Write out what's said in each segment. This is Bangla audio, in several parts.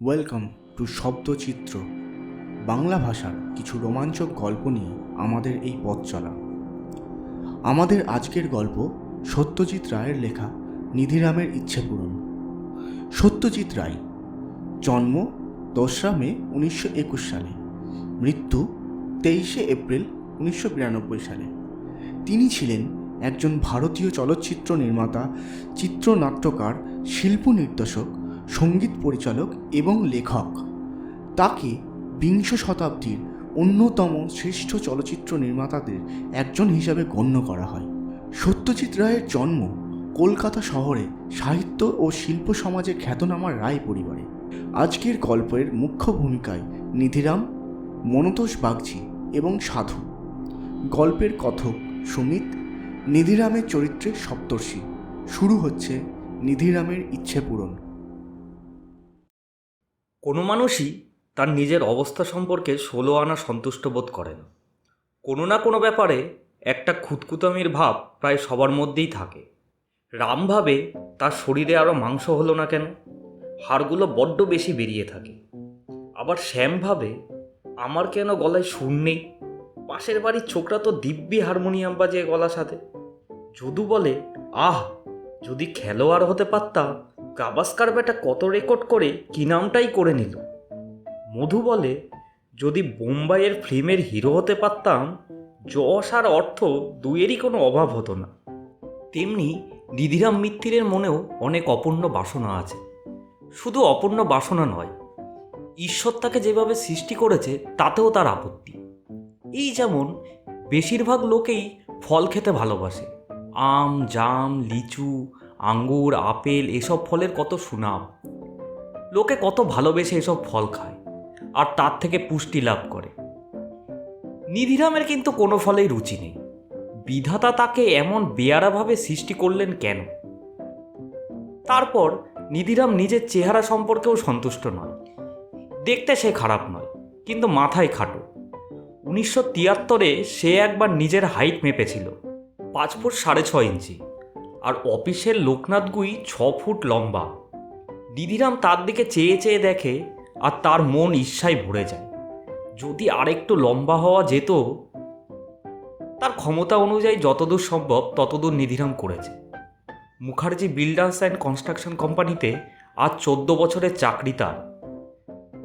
ওয়েলকাম টু শব্দচিত্র, বাংলা ভাষার কিছু রোমাঞ্চক গল্প নিয়ে আমাদের এই পথ চলা। আমাদের আজকের গল্প সত্যজিৎ রায়ের লেখা নিধিরামের ইচ্ছে পূরণ। সত্যজিৎ রায় জন্ম 2রা মে 1921 সালে, মৃত্যু 23শে এপ্রিল 1992 সালে। তিনি ছিলেন একজন ভারতীয় চলচ্চিত্র নির্মাতা, চিত্রনাট্যকার, শিল্প নির্দেশক, সঙ্গীত পরিচালক এবং লেখক। তাকে বিংশ শতাব্দীর অন্যতম শ্রেষ্ঠ চলচ্চিত্র নির্মাতাদের একজন হিসাবে গণ্য করা হয়। সত্যজিৎ রায়ের জন্ম কলকাতা শহরে সাহিত্য ও শিল্প সমাজে খ্যাতনামা রায় পরিবারে। আজকের গল্পের মুখ্য ভূমিকায় নিধিরাম, মনতোষ বাগচি এবং সাধু। গল্পের কথক সুমিত, নিধিরামের চরিত্রে সপ্তর্ষি। শুরু হচ্ছে নিধিরামের ইচ্ছে পূরণ। কোনো মানুষই তার নিজের অবস্থা সম্পর্কে 16 আনা সন্তুষ্ট বোধ করে না। কোনো না কোনো ব্যাপারে একটা খুঁতখুতামির ভাব প্রায় সবার মধ্যেই থাকে। রাম ভাবে তার শরীরে আরও মাংস হলো না কেন, হাড়গুলো বড্ড বেশি বেরিয়ে থাকে। আবার শ্যাম ভাবে আমার কেন গলায় সুর নেই, পাশের বাড়ির ছোকরা তো দিব্যি হারমোনিয়াম বাজিয়ে গলা সাথে। যদু বলে, আহ, যদি খেলোয়াড় হতে পারতাম, গাভাস্কার বেটা কত রেকর্ড করে কি নামটাই করে নিল। মধু বলে, যদি বোম্বাইয়ের ফিল্মের হিরো হতে পারতাম, যশ আর অর্থ দুইয়েরই কোনো অভাব হতো না। তেমনি নিধিরাম মিত্তিরের মনেও অনেক অপূর্ণ বাসনা আছে। শুধু অপূর্ণ বাসনা নয়, ঈশ্বর তাকে যেভাবে সৃষ্টি করেছে তাতেও তার আপত্তি। এই যেমন বেশিরভাগ লোকেই ফল খেতে ভালোবাসে। আম, জাম, লিচু, আঙ্গুর, আপেল এসব ফলের কত সুনাম। লোকে কত ভালোবেসে এসব ফল খায় আর তার থেকে পুষ্টি লাভ করে। নিধিরামের কিন্তু কোনো ফলেই রুচি নেই। বিধাতা তাকে এমন বেয়ারাভাবে সৃষ্টি করলেন কেন? তারপর নিধিরাম নিজের চেহারা সম্পর্কেও সন্তুষ্ট নয়। দেখতে সে খারাপ নয়, কিন্তু মাথায় খাটো। 1973-এ সে একবার নিজের হাইট মেপেছিল, 5 ফুট 6.5 ইঞ্চি, আর অফিসের লোকনাথ গুই 6 ফুট লম্বা। নিধিরাম তার দিকে চেয়ে চেয়ে দেখে আর তার মন ঈর্ষায় ভরে যায়। যদি আরেকটু লম্বা হওয়া যেত। তার ক্ষমতা অনুযায়ী যতদূর সম্ভব ততদূর নিধিরাম করেছে। মুখার্জি বিল্ডার্স অ্যান্ড কনস্ট্রাকশন কোম্পানিতে আজ 14 বছরের চাকরি তার।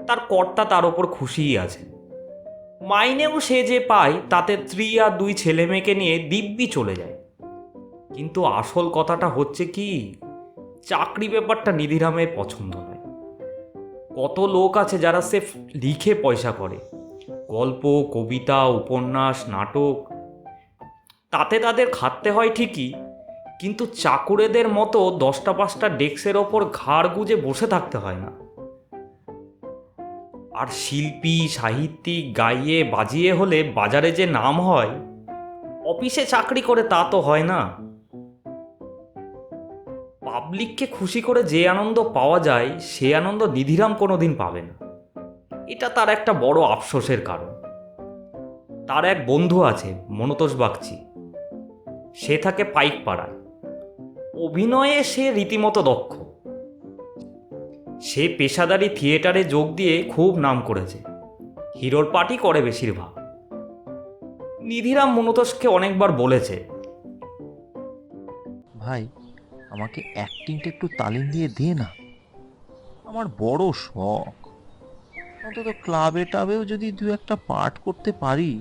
তার কর্তা তার ওপর খুশিই আছে। মাইনেও সে যে পায় তাতে স্ত্রী আর 2 ছেলে মেয়েকে নিয়ে দিব্যি চলে যায়। কিন্তু আসল কথাটা হচ্ছে কি, চাকরি ব্যাপারটা নিধিরামের পছন্দ নয়। কত লোক আছে যারা সেফ লিখে পয়সা করে, গল্প, কবিতা, উপন্যাস, নাটক। তাতে তাদের খাটতে হয় ঠিকই, কিন্তু চাকুরেদের মতো 10টা 5টা ডেস্কের ওপর ঘাড় গুজে বসে থাকতে হয় না। আর শিল্পী, সাহিত্যিক গাইয়ে বাজিয়ে হলে বাজারে যে নাম হয়, অফিসে চাকরি করে তা তো হয় না। পাবলিককে খুশি করে যে আনন্দ পাওয়া যায় সে আনন্দ নিধিরাম কোনোদিন পাবে না। এটা তার একটা বড় আফসোসের কারণ। তার এক বন্ধু আছে, মনতোষ বাগচি। সে থাকে পাইকপাড়ায়। অভিনয়ে সে রীতিমতো দক্ষ। সে পেশাদারি থিয়েটারে যোগ দিয়ে খুব নাম করেছে। হিরোর পার্টি করে বেশিরভাগ। নিধিরাম মনতোষকে অনেকবার বলেছে, ভাই, আমাকে অ্যাক্টিংটা একটু তালিম দিয়ে দে না, আমার বড় শখ। অন্তত ক্লাবে টাবেও যদি 2-1টা পাঠ করতে পারি,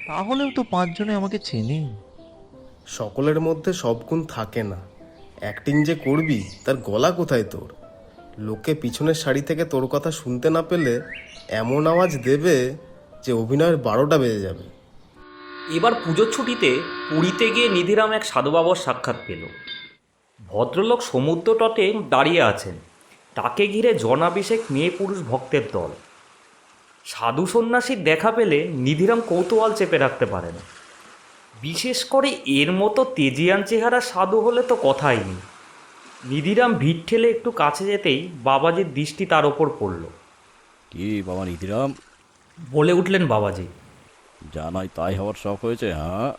তাহলেও তো 5 জনে আমাকে চেনে। সকলের মধ্যে সব গুণ থাকে না। অ্যাক্টিং যে করবি তার গলা কোথায় তোর? লোকে পিছনের সারি থেকে তোর কথা শুনতে না পেলে এমন আওয়াজ দেবে যে অভিনয়ের 12টা বেজে যাবে। এবার পুজোর ছুটিতে পুরীতে গিয়ে নিধিরাম এক সাধু বাবার সাক্ষাৎ পেল। ভদ্রলোক সমুদ্র তটে দাঁড়িয়ে আছেন। তাকে ঘিরে জনাভিষেক মেয়ে পুরুষ ভক্তের দল। সাধু সন্ন্যাসীর দেখা পেলে নিধিরাম কৌতূহল চেপে রাখতে পারে না। বিশেষ করে এর মতো তেজিয়ান চেহারা সাধু হলে তো কথাই নেই। নিধিরাম ভিড় ঠেলে একটু কাছে যেতেই বাবাজির দৃষ্টি তার ওপর পড়ল। কি বাবা নিধিরাম, বলে উঠলেন বাবাজি। জানাই তাই হওয়ার শখ হয়েছে? হ্যাঁ।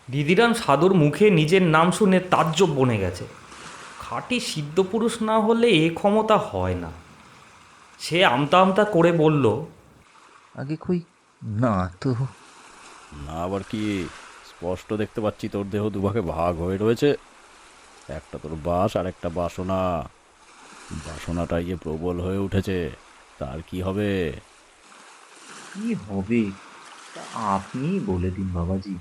নিধিরাম সাধুর মুখে নিজের নাম শুনে তাজ্জব বনে গেছে। খাঁটি সিদ্ধ পুরুষ না হলে এ ক্ষমতা হয় না। সে আমতা আমতা করে বলল, আগে কই না তো। না আবার কি? স্পষ্ট দেখতে পাচ্ছি তোর দেহ দুভাগে ভাগ হয়ে রয়েছে। একটা তোর বাস আর একটা বাসনা। বাসনাটা গিয়ে প্রবল হয়ে উঠেছে, তার কি হবে? কি হবে তা আপনিই বলে দিন বাবাজি।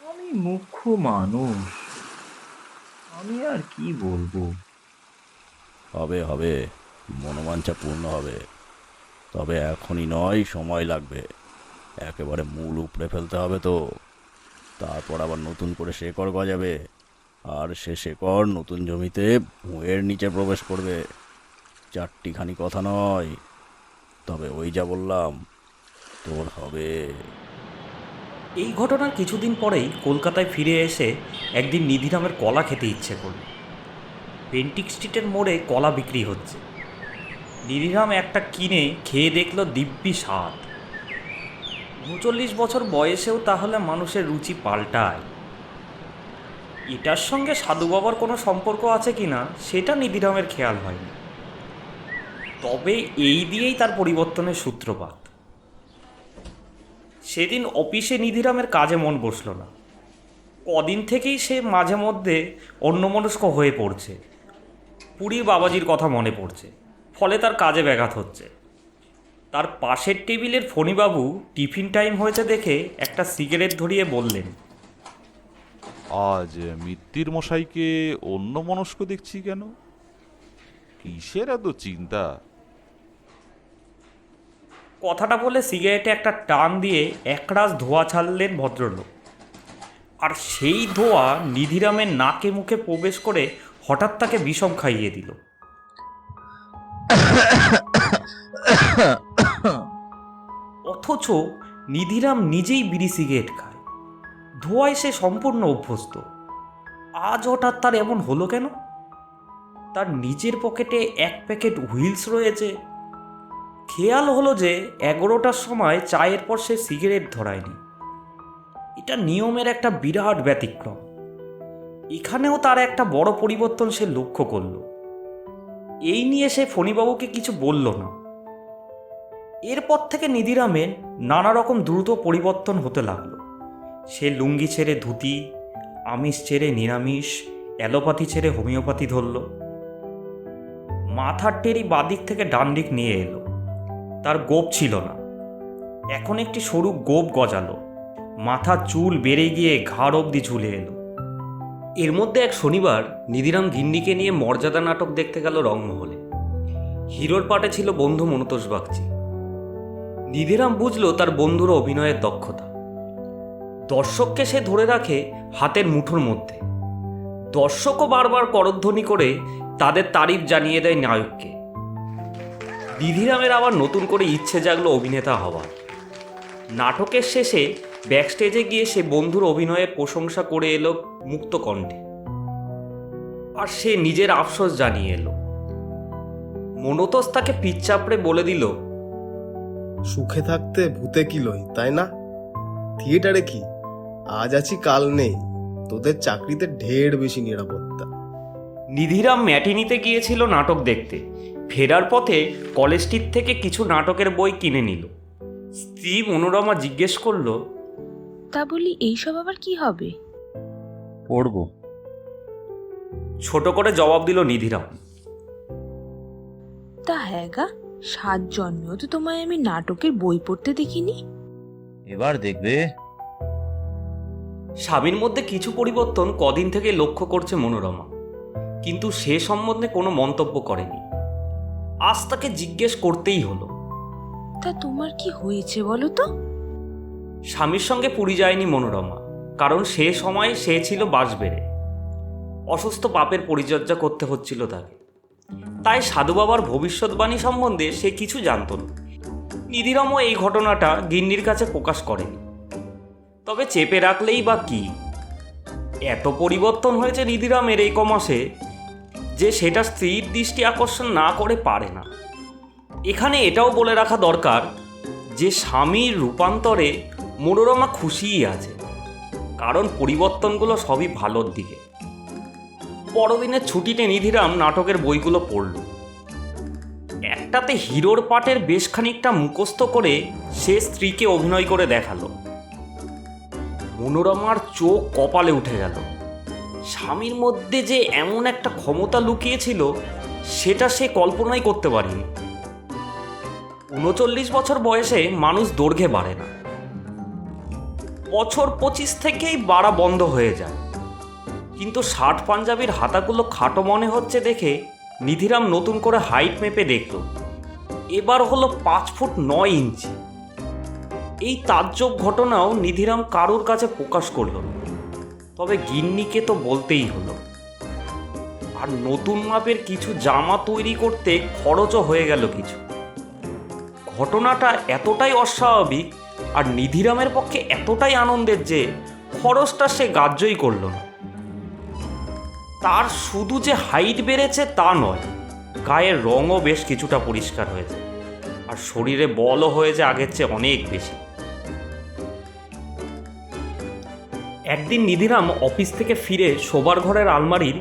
আমি মুখ্য মানুষ, আমি আর কি বলবো। হবে হবে, মনোবাঞ্ছা পূর্ণ হবে। তবে এখনই নয়, সময় লাগবে। একেবারে মূল উপড়ে ফেলতে হবে তো। তারপর আবার নতুন করে শেকড় গজাবে, আর সে শেকড় নতুন জমিতে ভুঁয়ের নিচে প্রবেশ করবে। চারটিখানি কথা নয়, তবে ওই যা বললাম, তোর হবে। এই ঘটনার কিছুদিন পরেই কলকাতায় ফিরে এসে একদিন নিধিরামের কলা খেতে ইচ্ছে করল। পেন্টিক স্ট্রিটের মোড়ে কলা বিক্রি হচ্ছে। নিধিরাম একটা কিনে খেয়ে দেখল দিব্যি স্বাদ। ৩৯ বছর বয়সেও তাহলে মানুষের রুচি পাল্টায়। এটার সঙ্গে সাধু বাবার কোনো সম্পর্ক আছে কিনা সেটা নিধিরামের খেয়াল হয়নি। তবে এই দিয়েই তার পরিবর্তনের সূত্রপাত। সেদিন অফিসে নিধিরামের কাজে মন বসল না। কদিন থেকেই সে মাঝে মধ্যে অন্যমনস্ক হয়ে পড়ছে। পুরীর বাবাজির কথা মনে পড়ছে, ফলে তার কাজে ব্যাঘাত হচ্ছে। তার পাশের টেবিলের ফণিবাবু টিফিন টাইম হয়েছে দেখে একটা সিগারেট ধরিয়ে বললেন, আজ মিত্তির মশাইকে অন্য মনস্ক দেখছি কেন? কিসের এত চিন্তা? কথাটা বলে সিগারেটে একটা টান দিয়ে একরাশ ধোঁয়া ছাড়লেন ভদ্রলোক। আর সেই ধোঁয়া নিধিরামের নাকে মুখে প্রবেশ করে হঠাৎ তাকে বিষম খাইয়ে দিল। অথচ নিধিরাম নিজেই বিড়ি সিগারেট খায়, ধোঁয়ায় সে সম্পূর্ণ অভ্যস্ত। আজ হঠাৎ তার এমন হলো কেন? তার নিজের পকেটে এক প্যাকেট হুইলস রয়েছে। খেয়াল হলো যে 11টার সময় চায়ের পর সে সিগারেট ধরায়নি। এটা নিয়মের একটা বিরাট ব্যতিক্রম। এখানেও তার একটা বড় পরিবর্তন সে লক্ষ্য করল। এই নিয়ে সে ফণিবাবুকে কিছু বলল না। এরপর থেকে নিধিরামের নানা রকম দ্রুত পরিবর্তন হতে লাগলো। সে লুঙ্গি ছেড়ে ধুতি, আমিষ ছেড়ে নিরামিষ, অ্যালোপ্যাথি ছেড়ে হোমিওপ্যাথি ধরল। মাথার টেরি বাদিক থেকে ডান দিক নিয়ে এলো। তার গোপ ছিল না, এখন একটি সরু গোপ গজালো। মাথার চুল বেড়ে গিয়ে ঘাড় অবধি ঝুলে এলো। এর মধ্যে এক শনিবার নিধিরাম গিন্নিকে নিয়ে মর্যাদা নাটক দেখতে গেল রংমহলে। হিরোর পাটে ছিল বন্ধু মনতোষ বাগচি। নিধিরাম বুঝলো তার বন্ধুর অভিনয়ের দক্ষতা। দর্শককে সে ধরে রাখে হাতের মুঠোর মধ্যে। দর্শকও বারবার করধ্বনি করে তাদের তারিফ জানিয়ে দেয় নায়ককে। নিধিরামের আবার নতুন করে ইচ্ছে জাগলো অভিনেতা হওয়ার। নাটকের শেষে ব্যাকস্টেজে গিয়ে সে বন্ধুর অভিনয়ের প্রশংসা করে এলো মুক্ত কণ্ঠে। আর সে নিজের আফসোস জানিয়ে এলো। মনতোষ তাকে পিঠ চাপড়ে বলে দিল, সুখে থাকতে ভূতে কি লই, তাই না? থিয়েটারে কি আজ আছি কাল নেই, তোদের চাকরিতে ঢের বেশি নিরাপত্তা। নিধিরাম ম্যাটিনিতে গিয়েছিল নাটক দেখতে। ফেরার পথে কলেজ স্ট্রিট থেকে কিছু নাটকের বই কিনে নিল। স্ত্রী মনোরমা জিজ্ঞেস করল, তা বলি এইসব আবার কি হবে? পড়বো। ছোট করে জবাব দিল নিধিরাম। তা হ্যাঁ গা, 7 জন্মেও তো তোমায় আমি নাটকের বই পড়তে দেখিনি। এবার দেখবে। স্বামীর মধ্যে কিছু পরিবর্তন কদিন থেকে লক্ষ্য করছে মনোরমা, কিন্তু সে সম্বন্ধে কোনো মন্তব্য করেনি। আজ তাকে জিজ্ঞেস করতেই হলো। তা তোমার কি হয়েছে বলো তো? স্বামীর সঙ্গে পুরী যায়নি মনোরমা, কারণ সে সময় সে ছিল বাঁশবেড়ে। অসুস্থ বাপের পরিচর্যা করতে হচ্ছিল তাকে। তাই সাধু বাবার ভবিষ্যৎবাণী সম্বন্ধে সে কিছু জানত না। নিধিরামও এই ঘটনাটা গিন্নির কাছে প্রকাশ করেনি। তবে চেপে রাখলেই বা কি? এত পরিবর্তন হয়েছে নিধিরামের এই কমাসে যে সেটা স্ত্রীর দৃষ্টি আকর্ষণ না করে পারে না। এখানে এটাও বলে রাখা দরকার যে স্বামীর রূপান্তরে মনোরমা খুশিই আছে, কারণ পরিবর্তনগুলো সবই ভালোর দিকে। বড়দিনের ছুটিতে নিধিরাম নাটকের বইগুলো পড়ল। একটাতে হিরোর পাটের বেশ খানিকটা মুখস্থ করে সে স্ত্রীকে অভিনয় করে দেখালো। মনোরমার চোখ কপালে উঠে গেল। স্বামীর মধ্যে যে এমন একটা ক্ষমতা লুকিয়েছিল সেটা সে কল্পনাই করতে পারেনি। ৩৯ বছর বয়সে মানুষ দৈর্ঘ্যে বাড়ে না, বছর 25 থেকেই বাড়া বন্ধ হয়ে যায়। কিন্তু শার্ট পাঞ্জাবির হাতাগুলো খাটো মনে হচ্ছে দেখে নিধিরাম নতুন করে হাইট মেপে দেখল, এবার হলো 5 ফুট 9 ইঞ্চি। এই তাজ্জব ঘটনাও নিধিরাম কারুর কাছে প্রকাশ করল না, তবে গিন্নিকে তো বলতেই হলো। আর নতুন মাপের কিছু জামা তৈরি করতে খরচও হয়ে গেল কিছু। ঘটনাটা এতটাই অস্বাভাবিক আর নিধিরামের পক্ষে এতটাই আনন্দের যে খরচটা সে গ্রাহ্যই করল না। তার শুধু যে হাইট বেড়েছে তা নয়, গায়ের রঙও বেশ কিছুটা পরিষ্কার হয়েছে, আর শরীরে বলও হয়েছে আগের চেয়ে অনেক বেশি। একদিন নিধিরাম অফিস থেকে ফিরে শোবার ঘরের আলমারির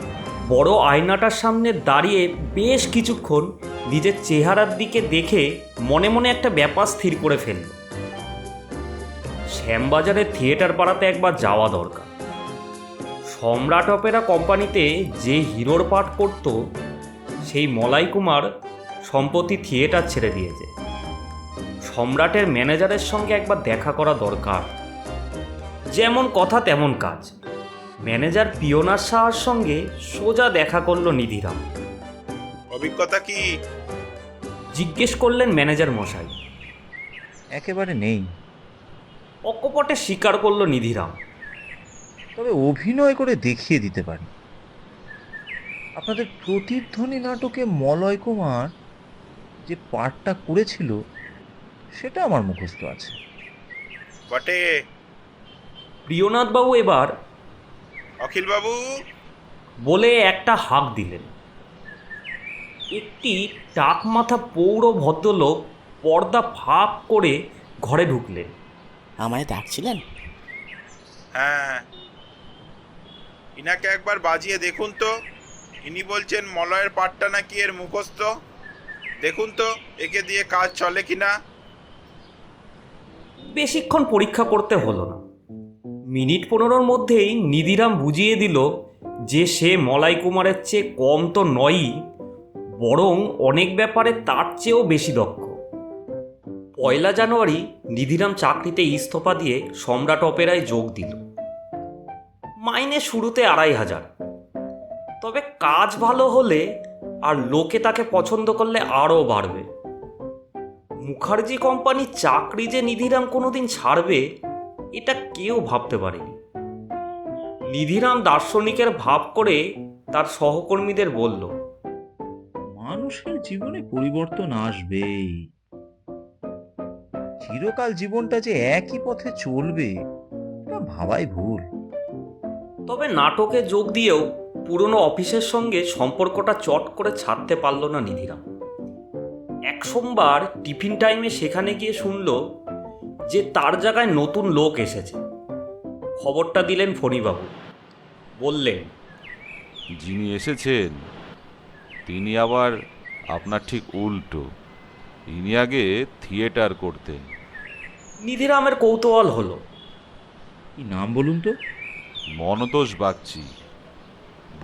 বড় আয়নাটার সামনে দাঁড়িয়ে বেশ কিছুক্ষণ নিজের চেহারার দিকে দেখে মনে মনে একটা ব্যাপার স্থির করে ফেলল। শ্যামবাজারের থিয়েটার পাড়াতে একবার যাওয়া দরকার। সম্রাট অপেরা কোম্পানিতে যে হিরোর পাঠ করত সেই মলাই কুমার সম্প্রতি থিয়েটার ছেড়ে দিয়েছে। সম্রাটের ম্যানেজারের সঙ্গে একবার দেখা করা দরকার। যেমন কথা তেমন কাজ। ম্যানেজার পিওনার সাহার সঙ্গে সোজা দেখা করল নিধিরাম। অভিজ্ঞতা কি? জিজ্ঞেস করলেন ম্যানেজার মশাই। একেবারে নেই, অকপটে স্বীকার করল নিধিরাম। তবে অভিনয় করে দেখিয়ে দিতে পারি। আপনাদের প্রতিধ্বনি নাটকে মলয় কুমার যে পার্টটা করেছিল সেটা আমার মুখস্থ আছে। বটে। প্রিয়নাথবাবু এবার অখিলবাবু, বলে একটা হাঁক দিলেন। একটি টাক মাথা পৌর ভদ্রলোক পর্দা ফাঁক করে ঘরে ঢুকলেন। আমায় ডাকছিলেন? হ্যাঁ, ইনাকে একবার বাজিয়ে দেখুন তো। ইনি বলছেন মলয়ের পাটটা নাকি এর মুখস্থ। দেখুন তো একে দিয়ে কাজ চলে কিনা। বেশিক্ষণ পরীক্ষা করতে হলো না। মিনিট 15 মধ্যেই নিধিরাম বুঝিয়ে দিল যে সে মলাই কুমারের চেয়ে কম তো নয়ই, বরং অনেক ব্যাপারে তার চেয়েও বেশি দক্ষ। 1 জানুয়ারি নিধিরাম চাকরিতে ইস্তফা দিয়ে সম্রাট অপেরায় যোগ দিল। মাইনে শুরুতে 2500, তবে কাজ ভালো হলে আর লোকে তাকে পছন্দ করলে আরও বাড়বে। মুখার্জি কোম্পানির চাকরি যে নিধিরাম কোনোদিন ছাড়বে এটা কেউ ভাবতে পারেনি। নিধিরাম দার্শনিকের ভাব করে তার সহকর্মীদের বলল, মানুষের জীবনে পরিবর্তন আসবেই। চিরকাল জীবনটা যে একই পথে চলবে এটা ভাবাই ভুল। তবে নাটকে যোগ দিয়েও পুরনো অফিসের সঙ্গে সম্পর্কটা চট করে ছাড়তে পারল না নিধিরাম। এক সোমবার টিফিন টাইমে সেখানে গিয়ে শুনল যে তার জায়গায় নতুন লোক এসেছে। খবরটা দিলেন ফণিবাবু। বললেন, যিনি এসেছেন তিনি আবার আপনার ঠিক উল্টো। ইনি আগে থিয়েটার করতেন। নিধিরামের কৌতূহল হলো। কি নাম বলুন তো? মনতোষ বাগচি।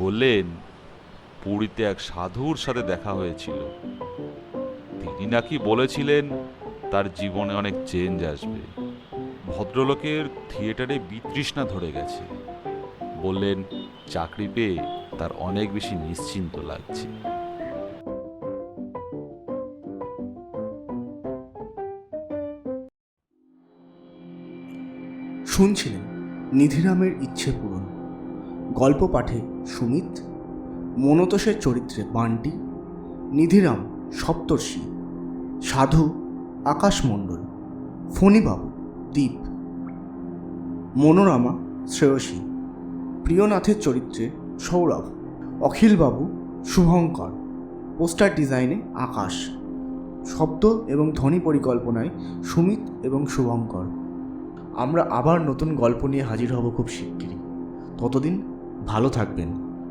বললেন পুরীতে এক সাধুর সাথে দেখা হয়েছিল। তিনি নাকি বলেছিলেন তার জীবনে অনেক চেঞ্জ আসবে। ভদ্রলোকের থিয়েটারে বিতৃষ্ণা ধরে গেছে। বললেন চাকরি পেয়ে তার অনেক বেশি নিশ্চিন্ত লাগছে। শুনছিলেন নিধিরামের ইচ্ছে পূরণ। গল্প পাঠে সুমিত, মনতোষের চরিত্রে বান্টি, নিধিরাম সপ্তর্ষি, সাধু আকাশমণ্ডল, ফণিবাবু দীপ, মনোরমা শ্রেয়সী, প্রিয়নাথের চরিত্রে সৌরভ, অখিলবাবু শুভঙ্কর, পোস্টার ডিজাইনে আকাশ, শব্দ এবং ধ্বনি পরিকল্পনায় সুমিত এবং শুভঙ্কর। আমরা আবার নতুন গল্প নিয়ে হাজির হব খুব শিগগিরই। ততদিন ভালো থাকবেন,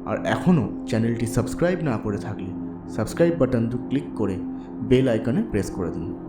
আর এখনও চ্যানেলটি সাবস্ক্রাইব না করে থাকলে সাবস্ক্রাইব বাটনটি ক্লিক করে বেল আইকনে প্রেস করে দিন।